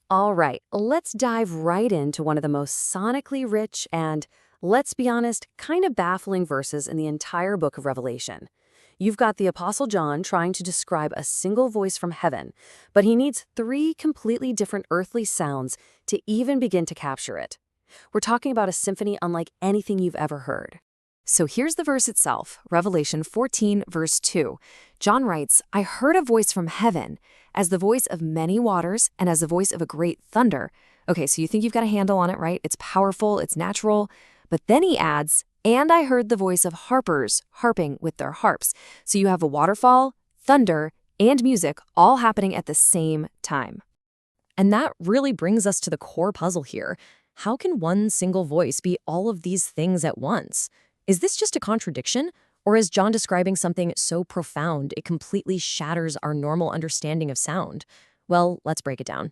All right, let's dive right into one of the most sonically rich and, let's be honest, kind of baffling verses in the entire book of Revelation. You've got the Apostle John trying to describe a single voice from heaven, but he needs three completely different earthly sounds to even begin to capture it. We're talking about a symphony unlike anything you've ever heard. So here's the verse itself, Revelation 14, verse 2. John writes, "I heard a voice from heaven, as the voice of many waters and as the voice of a great thunder." Okay, so you think you've got a handle on it, right? It's powerful, it's natural. But then he adds, "And I heard the voice of harpers harping with their harps." So you have a waterfall, thunder, and music all happening at the same time. And that really brings us to the core puzzle here. How can one single voice be all of these things at once? Is this just a contradiction? Or is John describing something so profound it completely shatters our normal understanding of sound? Well, let's break it down.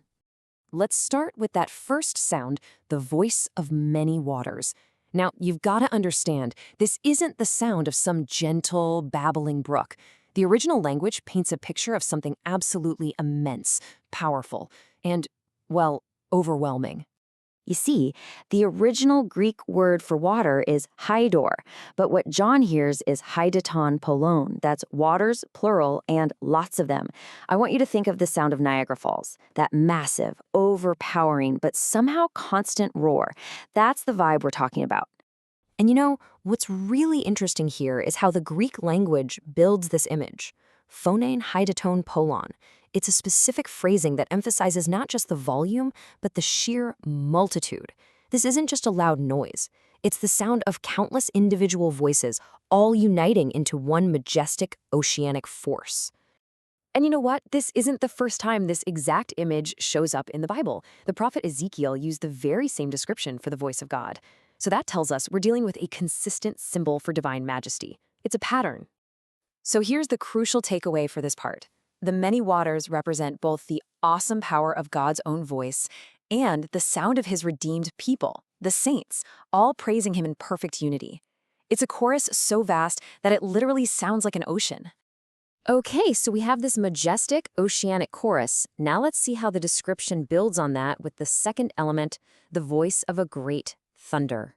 Let's start with that first sound, the voice of many waters. Now, you've got to understand, this isn't the sound of some gentle, babbling brook. The original language paints a picture of something absolutely immense, powerful, and, well, overwhelming. You see, the original Greek word for water is hydor, but what John hears is hydaton polon. That's waters, plural, and lots of them. I want you to think of the sound of Niagara Falls, that massive, overpowering, but somehow constant roar. That's the vibe we're talking about. And you know, what's really interesting here is how the Greek language builds this image. Phonein hydaton polon. It's a specific phrasing that emphasizes not just the volume, but the sheer multitude. This isn't just a loud noise. It's the sound of countless individual voices, all uniting into one majestic oceanic force. And you know what? This isn't the first time this exact image shows up in the Bible. The prophet Ezekiel used the very same description for the voice of God. So that tells us we're dealing with a consistent symbol for divine majesty. It's a pattern. So here's the crucial takeaway for this part. The many waters represent both the awesome power of God's own voice and the sound of his redeemed people, the saints, all praising him in perfect unity. It's a chorus so vast that it literally sounds like an ocean. Okay, so we have this majestic oceanic chorus. Now let's see how the description builds on that with the second element, the voice of a great thunder.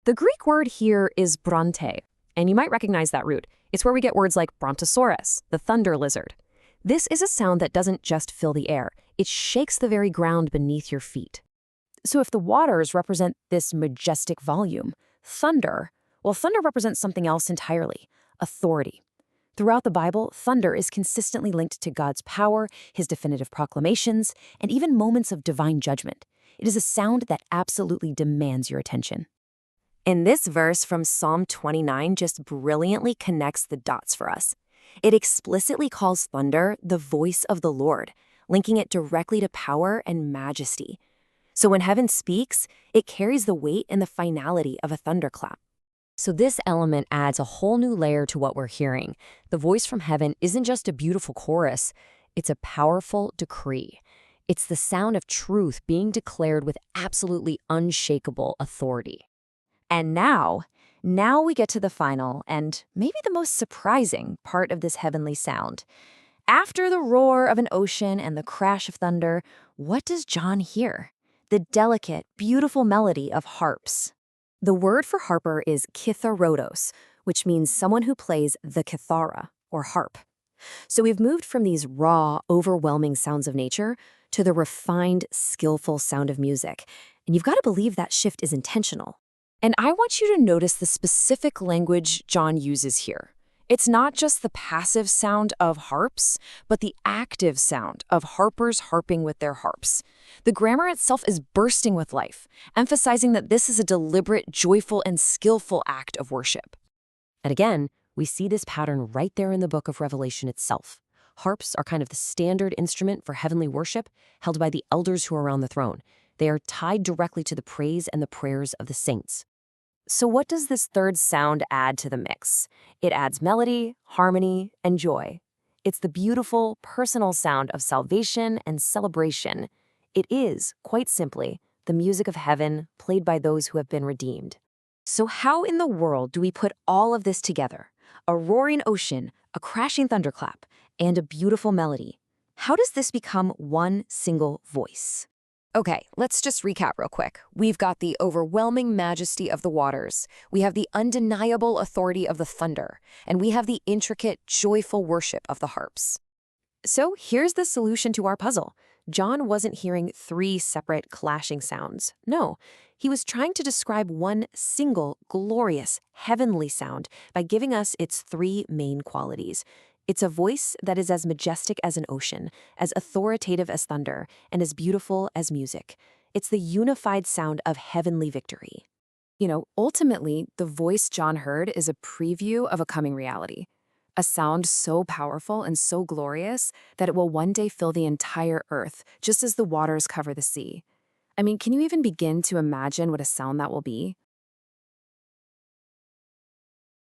The Greek word here is bronte, and you might recognize that root. It's where we get words like brontosaurus, the thunder lizard. This is a sound that doesn't just fill the air, it shakes the very ground beneath your feet. So if the waters represent this majestic volume, thunder represents something else entirely, authority. Throughout the Bible, thunder is consistently linked to God's power, his definitive proclamations, and even moments of divine judgment. It is a sound that absolutely demands your attention. And this verse from Psalm 29 just brilliantly connects the dots for us. It explicitly calls thunder the voice of the Lord, linking it directly to power and majesty. So when heaven speaks, it carries the weight and the finality of a thunderclap. So this element adds a whole new layer to what we're hearing. The voice from heaven isn't just a beautiful chorus, it's a powerful decree. It's the sound of truth being declared with absolutely unshakable authority. And now we get to the final and maybe the most surprising part of this heavenly sound. After the roar of an ocean and the crash of thunder, what does John hear? The delicate, beautiful melody of harps. The word for harper is kitharodos, which means someone who plays the kithara, or harp. So we've moved from these raw, overwhelming sounds of nature to the refined, skillful sound of music. And you've got to believe that shift is intentional. And I want you to notice the specific language John uses here. It's not just the passive sound of harps, but the active sound of harpers harping with their harps. The grammar itself is bursting with life, emphasizing that this is a deliberate, joyful, and skillful act of worship. And again, we see this pattern right there in the book of Revelation itself. Harps are kind of the standard instrument for heavenly worship, held by the elders who are around the throne. They are tied directly to the praise and the prayers of the saints. So what does this third sound add to the mix? It adds melody, harmony, and joy. It's the beautiful, personal sound of salvation and celebration. It is, quite simply, the music of heaven played by those who have been redeemed. So how in the world do we put all of this together? A roaring ocean, a crashing thunderclap, and a beautiful melody. How does this become one single voice? Okay, let's just recap real quick. We've got the overwhelming majesty of the waters, we have the undeniable authority of the thunder, and we have the intricate, joyful worship of the harps. So here's the solution to our puzzle. John wasn't hearing three separate clashing sounds. No, he was trying to describe one single, glorious, heavenly sound by giving us its three main qualities. It's a voice that is as majestic as an ocean, as authoritative as thunder, and as beautiful as music. It's the unified sound of heavenly victory. Ultimately, the voice John heard is a preview of a coming reality. A sound so powerful and so glorious that it will one day fill the entire earth, just as the waters cover the sea. I mean, can you even begin to imagine what a sound that will be?